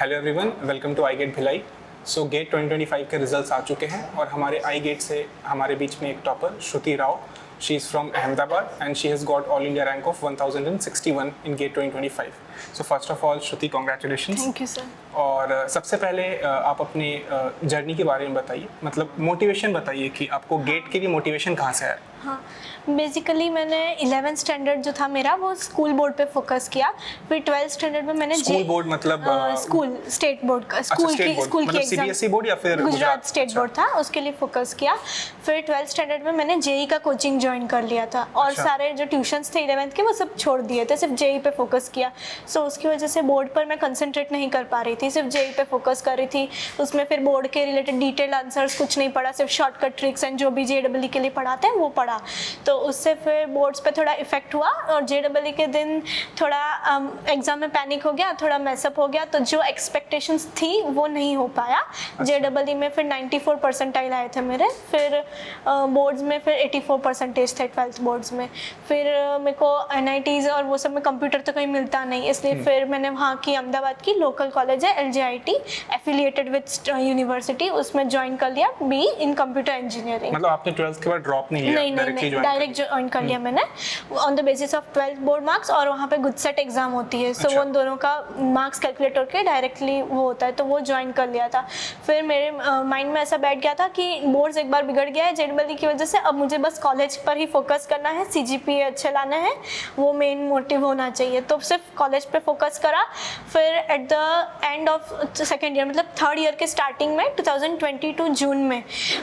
Hello everyone, welcome to I GATE Bhilai. So GATE 2025 के results आ चुके हैं और हमारे आई गेट से हमारे बीच में एक topper Shruti Rao, she is from Ahmedabad and she has got all India rank of 1061 in GATE 2025। So first of all Shruti, congratulations. Thank you sir. और सबसे पहले आप अपनी जर्नी के बारे में बताइए, मतलब मोटिवेशन बताइए कि आपको गेट के लिए मोटिवेशन कहाँ से आया। हाँ, बेसिकली मैंने 11th स्टैंडर्ड जो था मेरा वो स्कूल बोर्ड पे फोकस किया। फिर 12th स्टैंडर्ड में मैंने स्कूल बोर्ड मतलब स्कूल स्टेट बोर्ड का स्कूल मतलब की एग्जाम, सीबीएसई बोर्ड या फिर गुजरात स्टेट बोर्ड था, उसके लिए फोकस किया। फिर 12th स्टैंडर्ड में मैंने जेई का कोचिंग ज्वाइन कर लिया था और सारे जो ट्यूशन्स थे 11th के वो सब छोड़ दिए थे, सिर्फ जेई पे फोकस किया। सो उसकी वजह से बोर्ड पर मैं कंसंट्रेट नहीं कर पा रही थी, सिर्फ जेई पे फोकस कर रही थी। उसमें फिर बोर्ड के रिलेटेड डिटेल आंसर्स कुछ नहीं पढ़ा, सिर्फ शॉर्टकट ट्रिक्स एंड जो भी जेईई के लिए पढ़ाते हैं वो पढ़ा। तो उससे फिर बोर्ड्स पे थोड़ा इफेक्ट हुआ और जेईई के दिन थोड़ा एग्जाम में पैनिक हो गया, थोड़ा मैसअप हो गया। तो जो एक्सपेक्टेशंस थी वो नहीं हो पाया। जेईई में फिर 94 परसेंटाइल आए थे मेरे, फिर बोर्ड्स में फिर 84 परसेंटेज थे 12th बोर्ड्स में। फिर मेरे को एनआईटीज़ और वो सब में कंप्यूटर तो कहीं मिलता नहीं, इसलिए फिर मैंने वहाँ की अहमदाबाद की लोकल कॉलेज है LJIT एफिलिएटेड विद यूनिवर्सिटी, उसमें ज्वाइन कर लिया बी इन कंप्यूटर इंजीनियरिंग। मतलब आपने 12th के बाद ड्रॉप नहीं लिया, नहीं, डायरेक्ट ज्वाइन कर लिया मैंने on the basis of 12th board marks, और वहाँ पे गुड सेट एग्जाम होती है। सो उन दोनों का मार्क्स कैलकुलेट करके डायरेक्टली वो होता है, तो वो ज्वाइन कर लिया था। फिर मेरे माइंड में ऐसा बैठ गया था कि बोर्ड्स एक बार बिगड़ गया है जेईई की वजह से, अब मुझे बस कॉलेज पर ही फोकस करना है, CGPA अच्छे लाना है, वो मेन मोटिव होना चाहिए। तो सिर्फ कॉलेज पे फोकस करा। फिर at the end of second year, मतलब थर्ड ईयर के स्टार्टिंग में 2022 जून में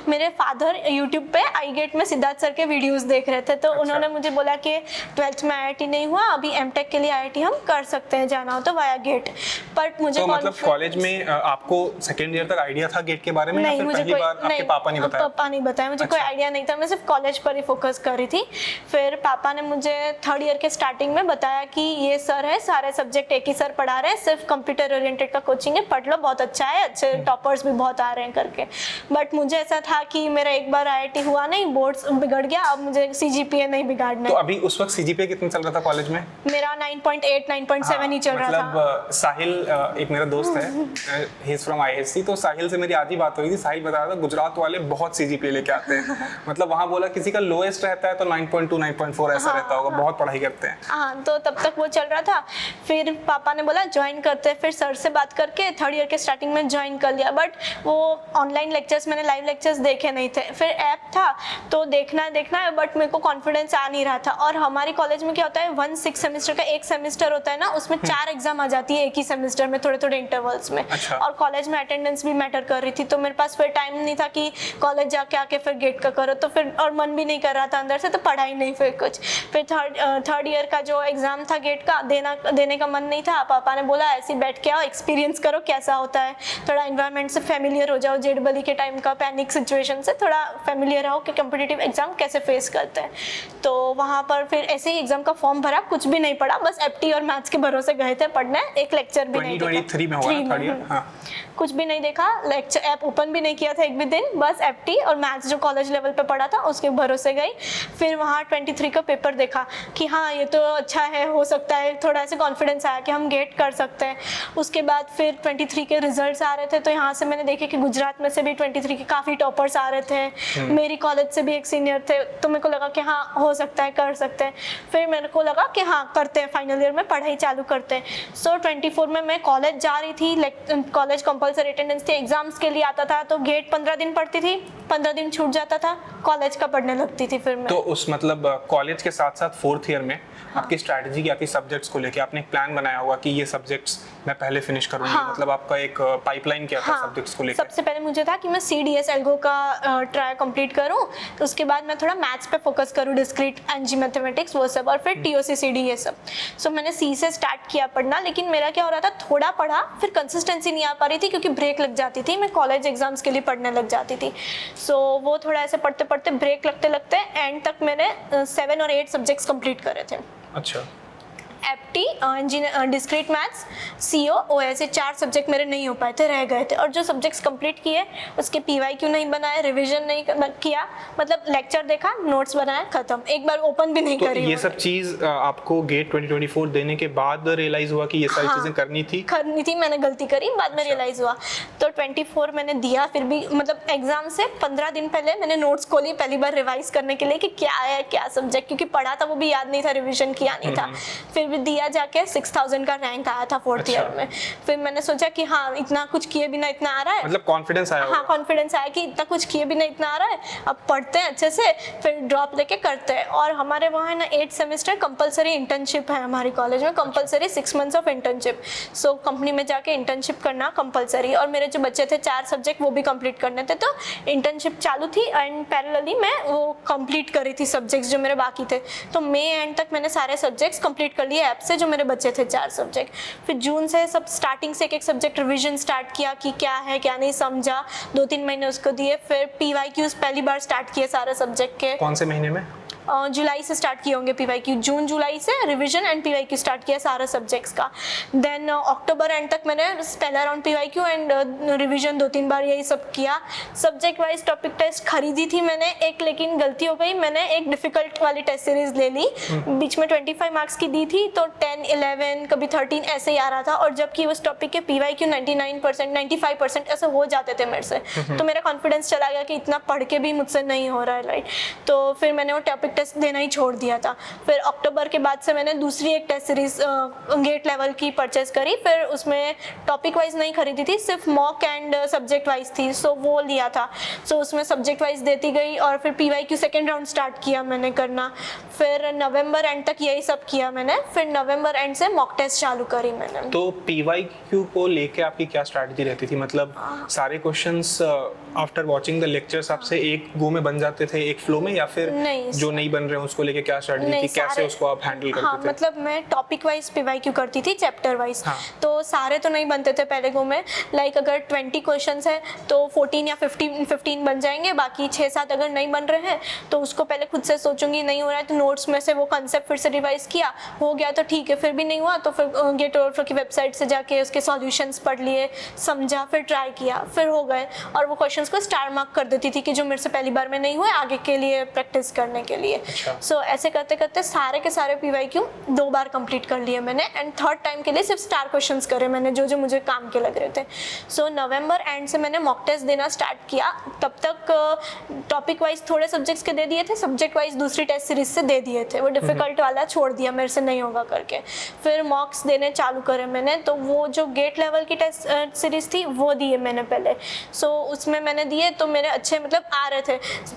मेरे फादर यूट्यूब पे आई गेट में सिद्धार्थ सर के वीडियोस देख रहे थे। तो उन्होंने मुझे बोला कि 12th में IIT नहीं हुआ, अभी एमटेक के लिए IIT हम कर सकते हैं, जाना हो तो वाया गेट। बट मुझे तो मतलब कॉलेज में आपको सेकेंड ईयर तक आइडिया था गेट के बारे में? नहीं, या फिर मुझे पहली बार आपके पापा ने बताया? पापा नहीं बताया, मुझे कोई आइडिया नहीं था, मैं सिर्फ कॉलेज पर ही फोकस कर रही थी। फिर पापा ने मुझे थर्ड ईयर के स्टार्टिंग में बताया कि ये सर है, सारे सब्जेक्ट एक ही सर पढ़ा रहे हैं, सिर्फ कंप्यूटर ओरिएंटेड का कोचिंग है, पढ़ लो, बहुत अच्छा है, अच्छे टॉपर्स भी बहुत आ रहे हैं करके। बट मुझे ऐसा था कि मेरा एक बार IIT हुआ नहीं, बोर्ड्स बिगड़ गया, अब मुझे CGPA नहीं बिगाड़ना है। तो अभी उस वक्त CGPA कितना चल रहा था कॉलेज में? मेरा 9.8 9.7 ही चल रहा था। मतलब साहिल एक मेरा दोस्त है, ही इज फ्रॉम ISC, तो साहिल से मेरी आज ही बात हुई थी। साहिल बता रहा था गुजरात वाले बहुत CGPA लेके आते हैं। मतलब वहाँ बोला किसी का लोएस्ट रहता है तो 9.2 9.4 ऐसा रहता होगा, बहुत पढ़ाई करते हैं। हाँ, तो तब तक वो चल रहा था। फिर पापा ने बोला ज्वाइन करते हैं, फिर सर से बात करके थर्ड ईयर के स्टार्टिंग में ज्वाइन कर लिया। बट वो ऑनलाइन लेक्चर्स, मैंने लाइव लेक्चर्स देखे नहीं थे। फिर ऐप था तो देखना है, बट मेरे को कॉन्फिडेंस आ नहीं रहा था। और हमारे कॉलेज में क्या होता है, 1 6 सेमेस्टर का एक सेमेस्टर होता है ना, उसमें 4 एग्जाम आ जाती है एक ही सेमेस्टर में, थोड़े थोड़े इंटरवल्स में। और कॉलेज में अटेंडेंस भी मैटर कर रही थी, तो मेरे पास फिर टाइम नहीं था कि कॉलेज जाके आके फिर गेट का करो, तो फिर और मन भी नहीं कर रहा था अंदर से, तो पढ़ाई नहीं फिर कुछ। फिर थर्ड ईयर का जो एग्जाम था गेट का, देने का मन नहीं था। पापा ने बोला ऐसे बैठ के आओ, एक्सपीरियंस करो कैसा होता है, थोड़ा एनवायरनमेंट से फेमिलियर हो जाओ, जेईई के टाइम का पैनिक सिचुएशन से थोड़ा फेमिलियर रहो कि कॉम्पिटिटिव एग्जाम कैसे फेस करते हैं। तो वहाँ पर फिर ऐसे ही एग्जाम का फॉर्म भरा, कुछ भी नहीं पढ़ा, बस FT और मैथ्स के भरोसे गए थे पढ़ने, एक लेक्चर भी नहीं देखा। 2023 में हुआ थर्ड ईयर? हाँ, कुछ भी नहीं देखा, लेक्चर ऐप ओपन भी नहीं किया था एक भी दिन, बस FT और मैथ्स जो कॉलेज लेवल पे पढ़ा था उसके भरोसे गई। फिर वहाँ 23 का पेपर देखा कि हाँ ये तो अच्छा है, हो सकता है, थोड़ा ऐसे कॉन्फिडेंस आया कि हम गेट कर सकते हैं। उसके बाद फिर 23 के रिजल्ट्स आ रहे थे, तो यहाँ से मैंने देखे कि गुजरात में से भी 23 के काफ़ी टॉपर्स आ रहे थे, मेरी कॉलेज से भी एक सीनियर थे, तो मेरे को लगा कि हाँ हो सकता है, कर सकते हैं। फिर मेरे को लगा कि हाँ करते हैं, फाइनल ईयर में पढ़ाई चालू करते हैं। सो 24 में मैं कॉलेज जा रही थी, कॉलेज कंपलसरी अटेंडेंस थी, एग्जाम्स के लिए आता था, तो गेट 15 दिन पढ़ती थी, 15 दिन छूट जाता था, कॉलेज का पढ़ने लगती थी फिर मैं। तो उस मतलब कॉलेज के साथ साथ फोर्थ ईयर में आपकी स्ट्रैटेजी क्या थी सब्जेक्ट्स को लेके? आपने एक प्लान बनाया होगा कि ये सब्जेक्ट्स मैं पहले फिनिश करूंगी, मतलब आपका एक पाइपलाइन क्या था सब्जेक्ट्स को लेके? सबसे पहले मुझे था कि मैं CDS एल्गो का ट्राई कंप्लीट करूं, तो उसके बाद मैं थोड़ा मैथ्स पे फोकस करूं, डिस्क्रीट एनजी मैथमेटिक्स वो सब, और फिर TOC CD ये सब। सो मैंने C से स्टार्ट किया पढ़ना, लेकिन मेरा क्या हो रहा था, थोड़ा पढ़ा फिर कंसिस्टेंसी नहीं आ पा रही थी, क्योंकि ब्रेक लग जाती थी, मैं कॉलेज एग्जाम्स के लिए पढ़ने लग जाती थी। सो वो थोड़ा ऐसे पढ़ते पढ़ते ब्रेक लगते लगते एंड तक मैंने 7 और 8 सब्जेक्ट्स कंप्लीट करे थे। अच्छा। एप्टी, डिस्क्रीट मैथ्स, CO, OS, ये 4 सब्जेक्ट मेरे नहीं हो पाए थे, रह गए थे। और जो सब्जेक्ट्स कंप्लीट किए उसके PYQ नहीं बनाए, रिवीजन नहीं किया, मतलब लेक्चर देखा, नोट्स बनाया, खत्म, एक बार ओपन भी नहीं तो करी। ये सब चीज आपको गेट 2024 देने के बाद रियलाइज हुआ कि ये सारी चीजें करनी थी, मैंने गलती करी, बाद में रियलाइज हुआ। तो 24 मैंने दिया, फिर भी मतलब एग्जाम से 15 दिन पहले मैंने नोट्स खोली पहली बार रिवाइज करने के लिए कि क्या है क्या सब्जेक्ट, क्योंकि पढ़ा था वो भी याद नहीं था, रिवीजन किया नहीं था। फिर भी दिया, जाके 6000 का रैंक आया था 4th ईयर में। फिर मैंने सोचा कि हाँ, इतना कुछ किए बिना इतना आ रहा है, मतलब कॉन्फिडेंस आया। हाँ, कॉन्फिडेंस आया कि इतना कुछ किए बिना इतना आ रहा है, अब पढ़ते हैं अच्छे से, फिर ड्रॉप लेके करते हैं। और हमारे वहाँ है ना 8 सेमेस्टर कंपलसरी इंटर्नशिप है हमारे कॉलेज में, compulsory 6 months of internship. So company में जाके इंटर्नशिप करना कंपलसरी, और मेरे जो बच्चे थे 4 सब्जेक्ट वो भी कंप्लीट करने थे। तो इंटर्नशिप चालू थी एंड पैरेलली मैं वो कंप्लीट करी थी सब्जेक्ट्स जो मेरे बाकी थे। तो मई एंड तक मैंने सारे सब्जेक्ट्स कंप्लीट कर लिए ऐप से, जो मेरे बच्चे थे 4 सब्जेक्ट। फिर जून से सब स्टार्टिंग से एक सब्जेक्ट रिवीजन स्टार्ट किया कि क्या है क्या नहीं समझा, 2-3 महीने उसको दिए। फिर PYQs पहली बार स्टार्ट किए सारे सब्जेक्ट के। कौन से महीने में? जुलाई से स्टार्ट किए होंगे PYQ, जून जुलाई से रिवीजन एंड PYQ स्टार्ट किया सारे सब्जेक्ट्स का। देन अक्टूबर एंड तक मैंने पहला राउंड PYQ एंड रिवीजन 2-3 बार यही सब किया। सब्जेक्ट वाइज टॉपिक टेस्ट खरीदी थी मैंने एक, लेकिन गलती हो गई, मैंने एक डिफिकल्ट वाली टेस्ट सीरीज ले ली, बीच में 25 मार्क्स की दी थी, तो 10, 11, कभी 13 ऐसे ही आ रहा था। और जबकि उस टॉपिक के PYQ 99%, 95% ऐसे हो जाते थे मेरे से, तो मेरा कॉन्फिडेंस चला गया कि इतना पढ़ के भी मुझसे नहीं हो रहा है, राइट। तो फिर मैंने वो टॉपिक टेस्ट देना ही छोड़ दिया था। फिर अक्टूबर के बाद से मैंने दूसरी एक टेस्ट सीरीज गेट लेवल की परचेज करी, फिर उसमें टॉपिक वाइज नहीं खरीदी थी, सिर्फ मॉक एंड सब्जेक्ट वाइज थी, सो वो लिया था। सो उसमें सब्जेक्ट वाइज देती गई, और फिर PYQ सेकेंड राउंड स्टार्ट किया मैंने करना। फिर नवंबर एंड तक यही सब किया मैंने, फिर नवंबर एंड से मॉक टेस्ट चालू करी मैंने। तो PYQ को लेके आपकी क्या स्ट्रैटेजी रहती थी? मतलब सारे questions after watching the lectures आपसे एक गो में बन जाते थे, एक फ्लो में, या फिर जो नहीं बन रहे हैं उसको लेके क्या स्ट्रैटेजी थी, कैसे उसको आप हैंडल करते थे? मतलब मैं टॉपिक वाइज PYQ करती थी, चैप्टर वाइज। तो सारे तो नहीं बनते थे पहले गो में, लाइक अगर 20 क्वेश्चंस है तो 14 या 15 बन जाएंगे, बाकी 6-7 अगर नहीं बन रहे हैं तो उसको पहले खुद से सोचूंगी, नहीं हो रहा है तो नोट्स में से वो कंसेप्ट फिर से रिवाइज किया, हो गया तो ठीक है, फिर भी नहीं हुआ तो फिर गेट ओवरफ्लो की वेबसाइट से जाके उसके सॉल्यूशंस पढ़ लिए, समझा, फिर ट्राई किया, फिर हो गए। और वो क्वेश्चंस को स्टार मार्क कर देती थी कि जो मेरे से पहली बार में नहीं हुए, आगे के लिए प्रैक्टिस करने के लिए। सो ऐसे करते करते सारे के सारे PYQ 2 बार कंप्लीट कर लिए मैंने, एंड थर्ड टाइम के लिए सिर्फ स्टार क्वेश्चंस करे मैंने, जो जो मुझे काम के लग रहे थे। सो नवंबर एंड से मैंने मॉक टेस्ट देना स्टार्ट किया। तब तक टॉपिक वाइज थोड़े सब्जेक्ट्स के दे दिए थे, सब्जेक्ट वाइज दूसरी टेस्ट सीरीज से दे दिए थे, वो डिफिकल्ट वाला छोड़ दिया, मेरे से नहीं होगा करके। फिर मॉक्स देने चालू करे मैंने, तो वो जो गेट लेवल की टेस्ट सीरीज थी वो दिए मैंने पहले। सो उसमें मैंने दिए तो मेरे अच्छे मतलब आ रहे थे,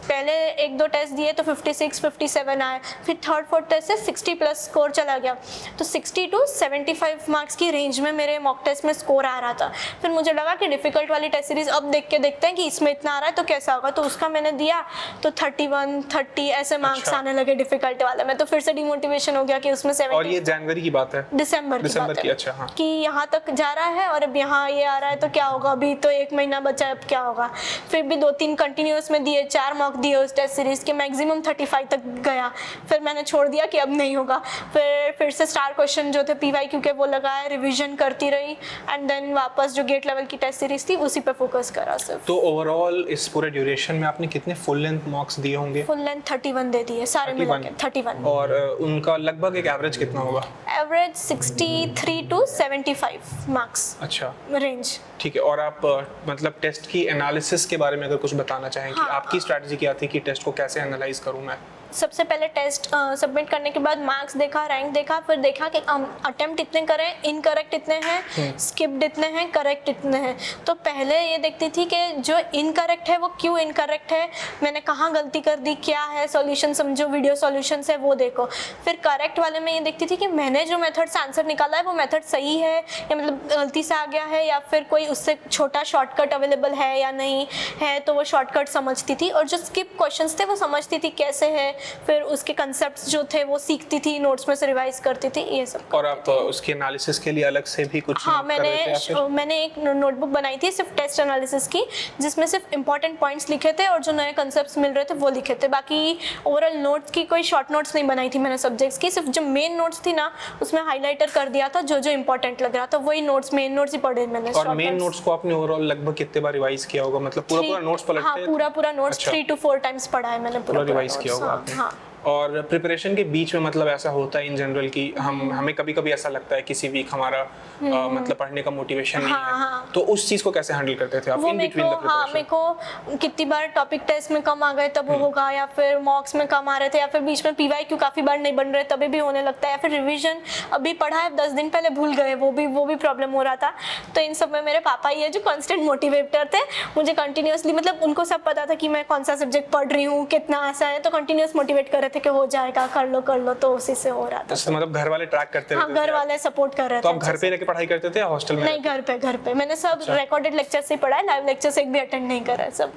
पहले 1-2 टेस्ट दिए तो 56, 57 आए, फिर थर्ड फोर्थ टेस्ट से 60 प्लस स्कोर चला गया, तो 60 to 75 मार्क्स की रेंज में मेरे मॉक टेस्ट में स्कोर आ रहा था। फिर मुझे लगा कि डिफिकल्ट वाली टेस्ट सीरीज अब देख के देखते हैं कि इसमें इतना आ रहा है तो कैसा होगा, तो उसका मैंने दिया तो 31, 30 ऐसे मार्क्स आने लगे डिफिकल्ट वाले में, तो फिर से डिमोटिवेशन हो गया कि उसमें 70। और ये जनवरी की बात है? दिसंबर की। अच्छा, हाँ। कि यहाँ तक जा रहा है और अब यहाँ ये आ रहा है तो क्या होगा, अभी तो 1 महीना बचा है, अब क्या होगा। फिर भी 2-3 कंटिन्यूअस में दिए, 4 मॉक दिए उस टेस्ट सीरीज के, मैक्सिमम 35 तक गया, फिर मैंने छोड़ दिया कि अब नहीं होगा। फिर से स्टार क्वेश्चन जो थे PYQ के वो लगाए, रिवीजन करती रही, एंड देन वापस जो गेट लेवल की टेस्ट सीरीज थी उसी पे फोकस करा सिर्फ। तो ओवरऑल इस पूरे ड्यूरेशन में आपने कितने फुल लेंथ मॉक्स दिए होंगे? फुल लेंथ 31 दे दिए सारे मिला के, 31। और उनका लगभग एक एवरेज कितना होगा? Average 63 to 75 marks. अच्छा, रेंज। ठीक है। और आप मतलब टेस्ट की एनालिसिस के बारे में अगर कुछ बताना चाहें कि आपकी स्ट्रैटेजी क्या थी कि टेस्ट को कैसे एनालाइज करूं मैं? सबसे पहले टेस्ट सबमिट करने के बाद मार्क्स देखा, रैंक देखा, फिर देखा कि अटेम्प्ट इतने करें, इनकरेक्ट इतने हैं, स्किप्ड इतने हैं, करेक्ट इतने हैं। तो पहले ये देखती थी कि जो इनकरेक्ट है वो क्यों इनकरेक्ट है, मैंने कहाँ गलती कर दी, क्या है सॉल्यूशन, समझो वीडियो सॉल्यूशंस है वो देखो। फिर करेक्ट वाले में ये देखती थी कि मैंने जो मेथड से आंसर निकाला है वो मेथड सही है या मतलब गलती से आ गया है, या फिर कोई उससे छोटा शॉर्टकट अवेलेबल है या नहीं है, तो वो शॉर्टकट समझती थी। और जो स्किप क्वेश्चंस थे वो समझती थी कैसे है, फिर उसके कंसेप्ट जो थे वो सीखती थी, नोट्स में से रिवाइज करती थी, ये सब। और आप उसके एनालिसिस के लिए अलग से भी कुछ हाँ, कर रहे थे या फिर? मैंने एक नोटबुक बनाई थी सिर्फ टेस्ट एनालिसिस की, जिसमें सिर्फ इंपॉर्टेंट पॉइंट्स लिखे थे और जो नए कंसेप्ट्स मिल रहे थे वो लिखे थे। बाकी ओवरऑल नोट्स की कोई शॉर्ट नोट्स नहीं बनाई थी मैंने सब्जेक्ट्स की, सिर्फ जो मेन नोट्स थी ना उसमें हाईलाइटर कर दिया था जो जो इंपॉर्टेंट लग रहा था, वही नोट्स, मेन नोट्स ही पढ़े मैंने। और मेन नोट्स को आपने ओवरऑल लगभग कितने बार रिवाइज किया होगा, मतलब पूरा नोट्स पलटते हाँ, हैं? पूरा नोट्स 3 to 4 टाइम्स पढ़ा है मैंने, पूरा रिवाइज किया होगा आपने। हाँ। और प्रिपरेशन के बीच में मतलब ऐसा होता है इन जनरल कि हमें कभी कभी ऐसा लगता है किसी वीक हमारा मतलब पढ़ने का मोटिवेशन नहीं है, तो उस चीज को कैसे हैंडल करते थे आप वो इन बिटवीन द प्रिपरेशन? मेरे को कितनी बार टॉपिक टेस्ट में कम आ गए तब वो होगा, या फिर मॉक्स में कम आ रहे थे, या फिर बीच में पीवाईक्यू काफी बार नहीं बन रहे तभी भी होने लगता है, या फिर रिवीजन अभी पढ़ा है 10 दिन पहले भूल गए, वो भी प्रॉब्लम हो रहा था। तो इन सब में मेरे पापा ही है जो कांस्टेंट मोटिवेटर थे मुझे कंटिन्यूअसली, मतलब उनको सब पता था कि मैं कौन सा सब्जेक्ट पढ़ रही हूँ, कितना आसा है, तो कंटिन्यूअस मोटिवेट कर रहे थे कि हो जाएगा, कर लो, तो उसी से हो रहा था। तो मतलब घर वाले ट्रैक करते हाँ, रहते थे? घर वाले सपोर्ट कर रहे थे। तो आप घर पे लेके पढ़ाई करते थे या हॉस्टल में? नहीं, घर पे मैंने सब रिकॉर्डेड लेक्चर से पढ़ा है, लाइव लेक्चर्स एक भी अटेंड नहीं करा है सब।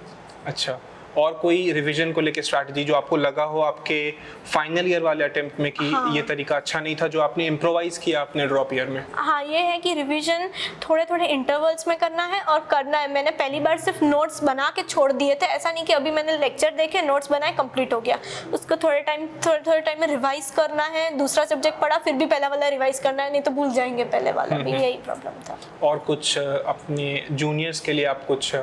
अच्छा, और कोई रिवीजन को लेके स्ट्रैटेजी जो आपको लगा हो आपके फाइनल ईयर वाले अटेम्प्ट में कि ये तरीका अच्छा नहीं था, जो आपने इम्प्रोवाइज किया अपने ड्रॉप ईयर में? हाँ, ये है कि रिवीजन थोड़े इंटरवल्स में करना है और करना है। मैंने पहली बार सिर्फ नोट्स बना के छोड़ दिए थे, ऐसा नहीं कि अभी मैंने लेक्चर देखे, नोट्स बनाए, कंप्लीट हो गया। उसको थोड़े टाइम में रिवाइज करना है। दूसरा सब्जेक्ट पढ़ा फिर भी पहला वाला रिवाइज करना है, नहीं तो भूल जाएंगे पहले वाला भी, यही प्रॉब्लम था। और कुछ अपने जूनियर्स के लिए आप कुछ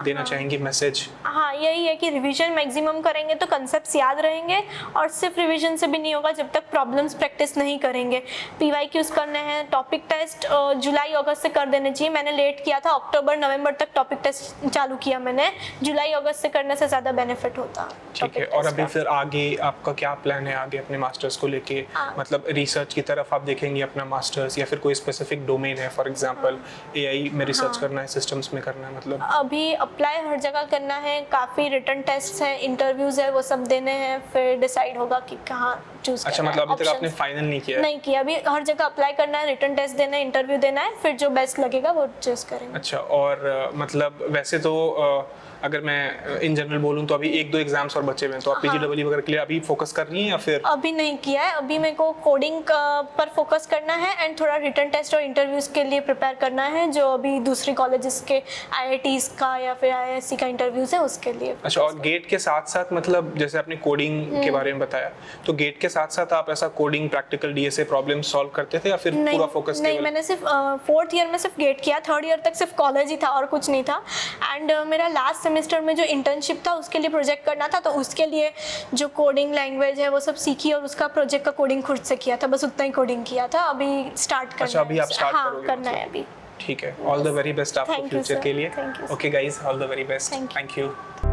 देना चाहेंगे मैसेज? हाँ, यही है कि रिवीजन मैक्सिमम करेंगे तो कंसेप्ट्स याद रहेंगे, और सिर्फ रिवीजन से भी नहीं होगा जब तक प्रॉब्लम्स प्रैक्टिस नहीं करेंगे। पीवाईक्यूज करने हैं, टॉपिक टेस्ट जुलाई अगस्त से कर देने चाहिए। मैंने लेट किया था, अक्टूबर नवंबर तक टॉपिक टेस्ट चालू किया मैंने, जुलाई अगस्त से करने से ज़्यादा बेनिफिट होता। ठीक है। और अभी फिर आगे आपका क्या प्लान है आगे अपने मास्टर्स को लेके? मतलब रिसर्च की तरफ आप देखेंगे अपना मास्टर्स, या फिर कोई स्पेसिफिक डोमेन है, फॉर एग्जांपल एआई में रिसर्च करना है, सिस्टम्स में करना है? मतलब अभी अप्लाई हर जगह करना है, काफ़ी रिटन टेस्ट हैं, इंटरव्यूज है, वो सब देने हैं, फिर डिसाइड होगा कि कहाँ चूज करना है। अच्छा, मतलब अभी तक आपने फाइनल नहीं किया? नहीं किया, अभी हर जगह अप्लाई करना है, रिटन टेस्ट देना है, इंटरव्यू देना है, फिर जो बेस्ट लगेगा वो चूज करेंगे। अच्छा, और मतलब वैसे तो अगर मैं इन जनरल बोलूं तो अभी 1-2 एग्जाम्स और बचे हुए हैं, तो आप पीजीडब्ल्यू वगैरह के लिए अभी फोकस कर रही हैं या फिर? अभी नहीं किया है, अभी मेरे को कोडिंग पर फोकस करना है एंड थोड़ा रिटन टेस्ट और इंटरव्यूज के लिए प्रिपेयर करना है, जो अभी दूसरी कॉलेजेस के आईआईटीज का या फिर आईआईएससी का इंटरव्यूज है उसके लिए। अच्छा, और गेट के साथ साथ मतलब जैसे आपने कोडिंग के बारे में बताया, तो गेट के साथ साथ आप ऐसा coding, practical, DSA problem solve करते थे या फिर पूरा फोकस? नहीं, मैंने सिर्फ 4th ईयर में सिर्फ गेट किया, 3rd ईयर तक सिर्फ कॉलेज ही था और कुछ नहीं था। एंड मेरा लास्ट सेमेस्टर में जो इंटर्नशिप था उसके लिए प्रोजेक्ट करना था, तो उसके लिए जो कोडिंग लैंग्वेज है वो सब सीखी और उसका प्रोजेक्ट का कोडिंग खुद से किया था, बस उतना ही कोडिंग किया था। अभी स्टार्ट करना है। अच्छा, अभी आप स्टार्ट करोगे? करना है अभी। ठीक है, ऑल द वेरी बेस्ट आपको फ्यूचर के लिए। Okay guys, all the very best, thank you.